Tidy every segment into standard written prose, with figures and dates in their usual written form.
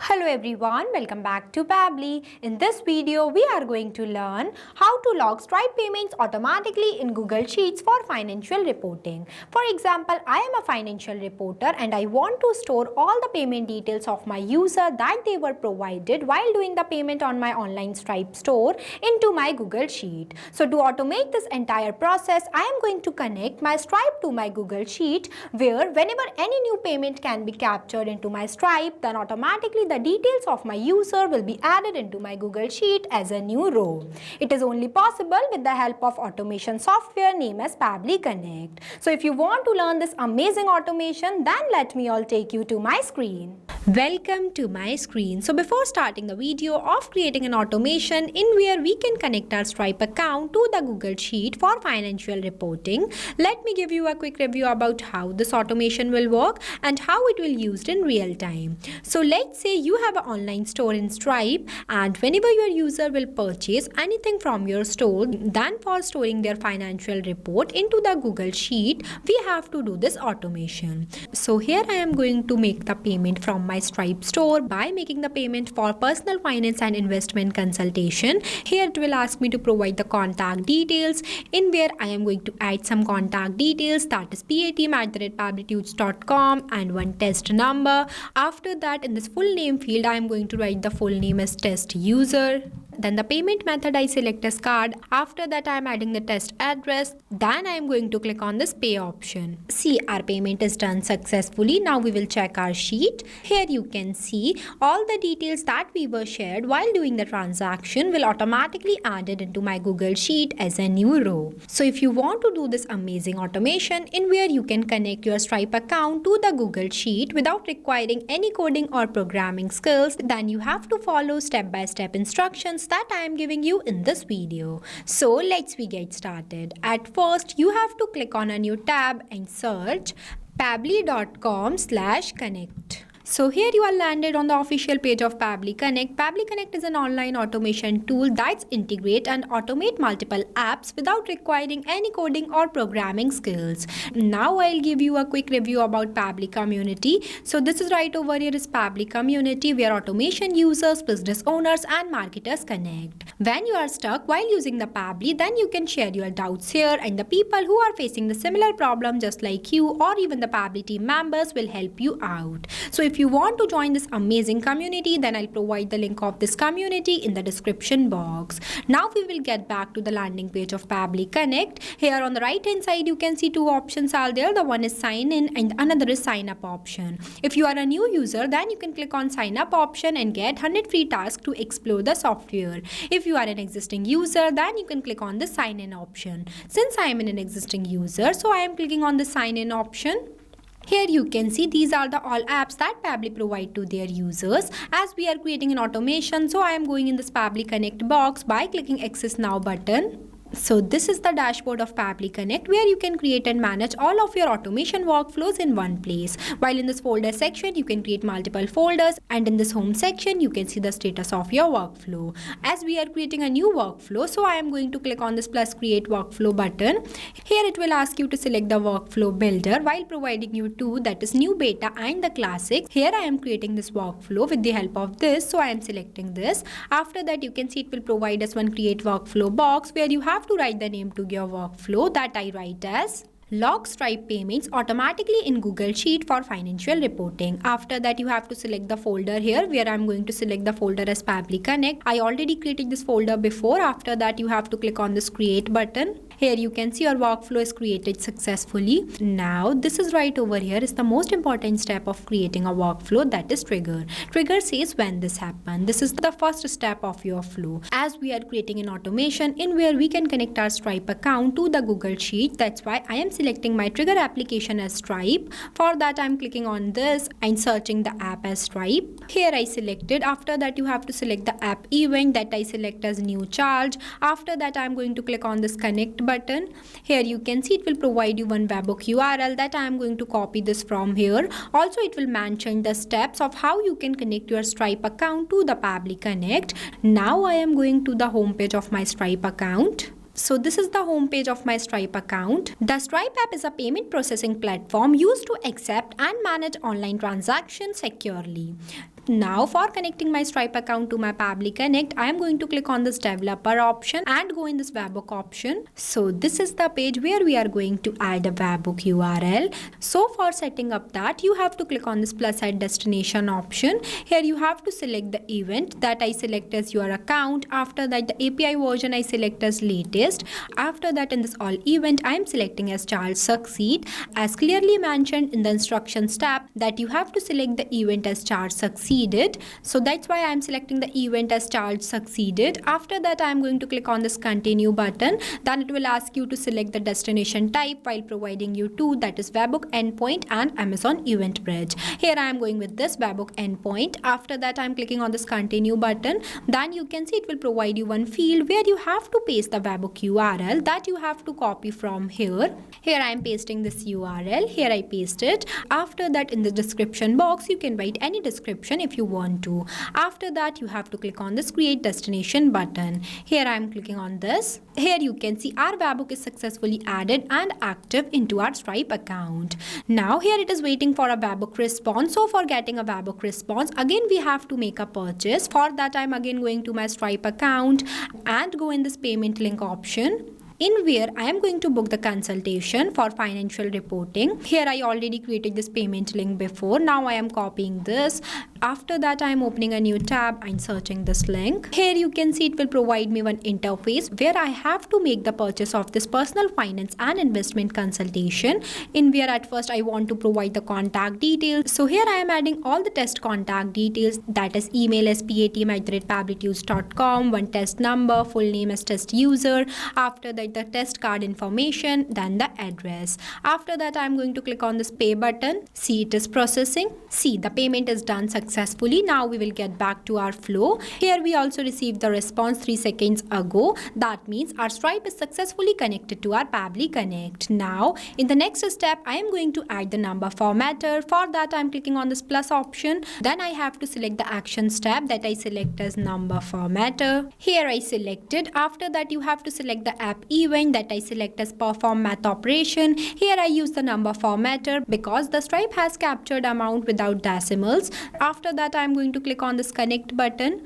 Hello everyone, welcome back to Pabbly. In this video, we are going to learn how to log Stripe payments automatically in Google Sheets for financial reporting. For example, I am a financial reporter and I want to store all the payment details of my user that they were provided while doing the payment on my online Stripe store into my Google Sheet. So to automate this entire process, I am going to connect my Stripe to my Google Sheet, where whenever any new payment can be captured into my Stripe, then automatically the details of my user will be added into my Google Sheet as a new row. It is only possible with the help of automation software named as Pabbly Connect. So if you want to learn this amazing automation, then let me all take you to my screen. Welcome to my screen. So before starting the video of creating an automation in where we can connect our Stripe account to the Google Sheet for financial reporting, let me give you a quick review about how this automation will work and how it will be used in real time. So let's say you have an online store in Stripe, and whenever your user will purchase anything from your store, then for storing their financial report into the Google Sheet, we have to do this automation. So here I am going to make the payment from my Stripe store by making the payment for personal finance and investment consultation. Here it will ask me to provide the contact details, in where I am going to add some contact details, that is patm@pabblytudes.com and one test number. After that, in this full name field, I am going to write the full name as test user. Then the payment method I select as card. After that, I am adding the test address. Then I am going to click on this pay option. See, our payment is done successfully. Now we will check our sheet. Here you can see all the details that we were shared while doing the transaction will automatically added into my Google Sheet as a new row. So if you want to do this amazing automation in where you can connect your Stripe account to the Google Sheet without requiring any coding or programming skills, then you have to follow step-by-step instructions that I am giving you in this video. So let's get started. At first, you have to click on a new tab and search pabbly.com/connect. So here you are landed on the official page of Pabbly Connect. Pabbly Connect is an online automation tool that integrates and automate multiple apps without requiring any coding or programming skills. Now I'll give you a quick review about Pabbly Community. So this is right over here is Pabbly Community, where automation users, business owners and marketers connect. When you are stuck while using the Pabbly, then you can share your doubts here, and the people who are facing the similar problem just like you, or even the Pabbly team members, will help you out. So if you want to join this amazing community, then I'll provide the link of this community in the description box. Now we will get back to the landing page of Pabbly Connect. Here on the right hand side, you can see two options are there. The one is sign in and another is sign up option. If you are a new user, then you can click on sign up option and get 100 free tasks to explore the software. If you are an existing user, then you can click on the sign in option. Since I am an existing user, so I am clicking on the sign in option. Here you can see these are the all apps that Pabbly provide to their users. As we are creating an automation, so I am going in this Pabbly Connect box by clicking Access Now button. So this is the dashboard of Pabbly Connect, where you can create and manage all of your automation workflows in one place. While in this folder section, you can create multiple folders, and in this home section, you can see the status of your workflow. As we are creating a new workflow, so I am going to click on this plus create workflow button. Here it will ask you to select the workflow builder while providing you two, that is new beta and the classic. Here I am creating this workflow with the help of this, so I am selecting this. After that, you can see it will provide us one create workflow box, where you have to write the name to your workflow, that I write as log Stripe payments automatically in Google Sheet for financial reporting. After that, you have to select the folder here, where I'm going to select the folder as Pabbly Connect. I already created this folder before. After that, you have to click on this create button. Here you can see your workflow is created successfully. Now this is right over here is the most important step of creating a workflow, that is trigger. Trigger says when this happened. This is the first step of your flow. As we are creating an automation in where we can connect our Stripe account to the Google Sheet, that's why I am selecting my trigger application as Stripe. For that, I'm clicking on this and searching the app as Stripe. Here I selected. After that, you have to select the app event, that I select as new charge. After that, I'm going to click on this connect button. Here you can see it will provide you one webhook URL that I am going to copy this from here. Also, it will mention the steps of how you can connect your Stripe account to the Pabbly Connect. Now I am going to the home page of my Stripe account. So this is the home page of my Stripe account. The Stripe app is a payment processing platform used to accept and manage online transactions securely. Now for connecting my Stripe account to my Pabbly Connect, I am going to click on this developer option and go in this webhook option. So this is the page where we are going to add a webhook URL. So for setting up that, you have to click on this plus at destination option. Here you have to select the event that I select as your account. After that, the API version I select as latest. After that, in this all event, I am selecting as child succeed, as clearly mentioned in the instructions tab that you have to select the event as child succeeded. So that's why I am selecting the event as child succeeded. After that, I am going to click on this continue button. Then it will ask you to select the destination type while providing you two, that is webhook endpoint and Amazon Event Bridge. Here I am going with this webhook endpoint. After that, I am clicking on this continue button. Then you can see it will provide you one field where you have to paste the webhook URL that you have to copy from here. Here I am pasting this URL. Here I paste it. After that, in the description box, you can write any description if you want to. After that, you have to click on this create destination button. Here I am clicking on this. Here you can see our webhook is successfully added and active into our Stripe account. Now here it is waiting for a webhook response. So for getting a webhook response, again we have to make a purchase. For that, I'm again going to my Stripe account and go in this payment link option, in where I am going to book the consultation for financial reporting. Here I already created this payment link before. Now I am copying this. After that, I am opening a new tab and searching this link. Here you can see it will provide me one interface where I have to make the purchase of this personal finance and investment consultation, in where at first I want to provide the contact details. So here I am adding all the test contact details, that is email as patm@pabblytools.com, one test number, full name as test user. After that, the test card information, then the address. After that, I am going to click on this pay button. See, it is processing. See, the payment is done successfully. Now we will get back to our flow. Here we also received the response 3 seconds ago. That means our Stripe is successfully connected to our Pabbly Connect. Now in the next step, I am going to add the number formatter. For that, I am clicking on this plus option. Then I have to select the actions tab that I select as number formatter. Here I selected. After that, you have to select the app event that I select as perform math operation. Here I use the number formatter because the Stripe has captured amount without decimals. After that, I am going to click on this connect button.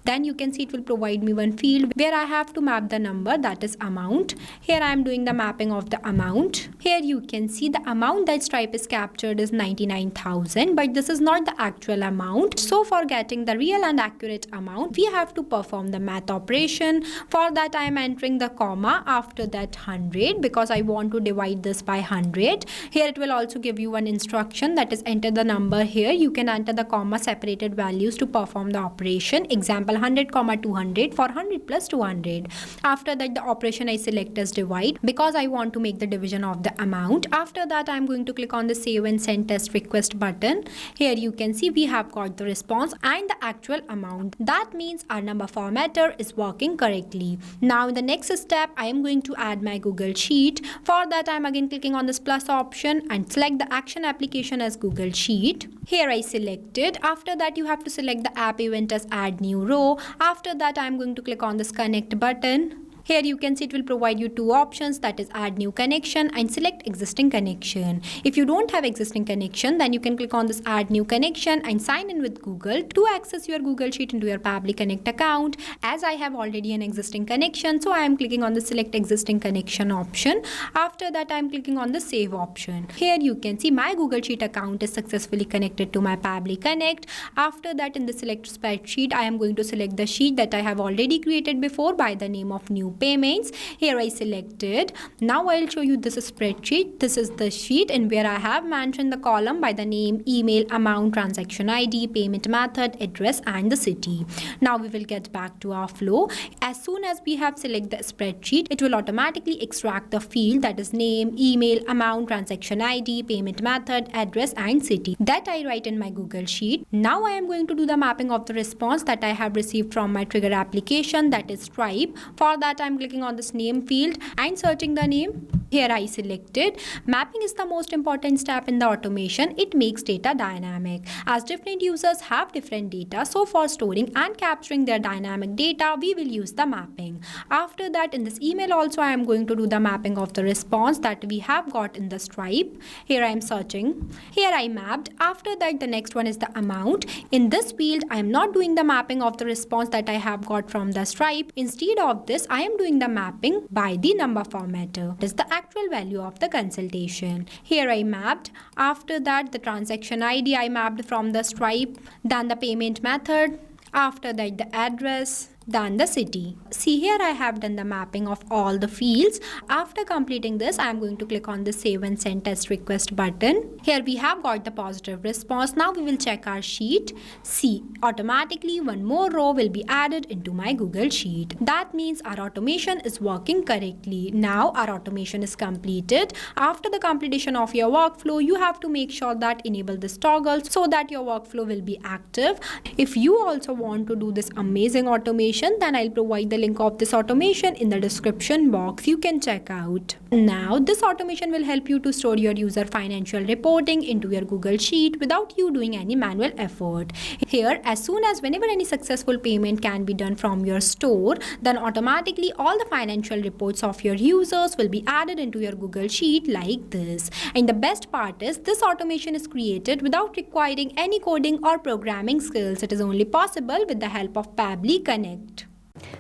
Then you can see it will provide me one field where I have to map the number, that is amount. Here I am doing the mapping of the amount. Here you can see the amount that Stripe is captured is 99,000, but this is not the actual amount. So for getting the real and accurate amount, we have to perform the math operation. For that, I am entering the comma after that 100 because I want to divide this by 100. Here it will also give you one instruction, that is enter the number here. You can enter the comma separated values to perform the operation. Example 100, 200 for 100 plus 200. After that, the operation I select as divide because I want to make the division of the amount. After that, I am going to click on the save and send test request button. Here you can see we have got the response and the actual amount. That means our number formatter is working correctly. Now in the next step, I am going to add my Google Sheet. For that, I am again clicking on this plus option and select the action application as Google Sheet. Here I selected. After that, you have to select the app event as add new row. After that, I am going to click on this connect button. Here you can see it will provide you two options, that is add new connection and select existing connection. If you don't have existing connection, then you can click on this add new connection and sign in with Google to access your Google Sheet into your Pabbly Connect account. As I have already an existing connection, so I am clicking on the select existing connection option. After that, I am clicking on the save option. Here you can see my Google Sheet account is successfully connected to my Pabbly Connect. After that, in the select spreadsheet, I am going to select the sheet that I have already created before by the name of new payments. Here I selected. Now I'll show you this spreadsheet. This is the sheet in where I have mentioned the column by the name, email, amount, transaction ID, payment method, address and the city. Now we will get back to our flow. As soon as we have selected the spreadsheet, it will automatically extract the field, that is name, email, amount, transaction ID, payment method, address and city that I write in my Google Sheet. Now I am going to do the mapping of the response that I have received from my trigger application, that is Stripe. For that, I am clicking on this name field and searching the name. Here I selected mapping is the most important step in the automation. It makes data dynamic. As different users have different data, so for storing and capturing their dynamic data, we will use the mapping. After that, in this email also, I am going to do the mapping of the response that we have got in the Stripe. Here I am searching. Here I mapped. After that, the next one is the amount. In this field, I am not doing the mapping of the response that I have got from the Stripe. Instead of this, I am doing the mapping by the number formatter. It is the actual value of the consultation. Here I mapped. After that, the transaction ID I mapped from the Stripe, then the payment method, after that the address, then the city. See, here I have done the mapping of all the fields. After completing this, I am going to click on the save and send test request button. Here we have got the positive response. Now we will check our sheet. See, automatically one more row will be added into my Google Sheet. That means our automation is working correctly. Now our automation is completed. After the completion of your workflow, you have to make sure that enable this toggle so that your workflow will be active. If you also want to do this amazing automation, then I'll provide the link of this automation in the description box. You can check out. Now this automation will help you to store your user financial reporting into your Google Sheet without you doing any manual effort. Here, as soon as whenever any successful payment can be done from your store, then automatically all the financial reports of your users will be added into your Google Sheet like this. And the best part is this automation is created without requiring any coding or programming skills. It is only possible with the help of Pabbly Connect.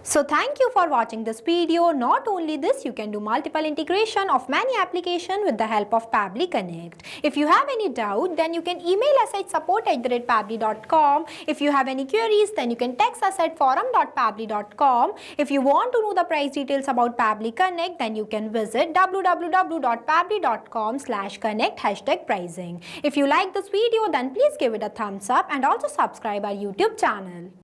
So thank you for watching this video. Not only this, you can do multiple integration of many applications with the help of Pabbly Connect. If you have any doubt, then you can email us at support@pabbly.com. If you have any queries, then you can text us at forum.pabbly.com. If you want to know the price details about Pabbly Connect, then you can visit www.pabbly.com/connect #pricing. If you like this video, then please give it a thumbs up and also subscribe our YouTube channel.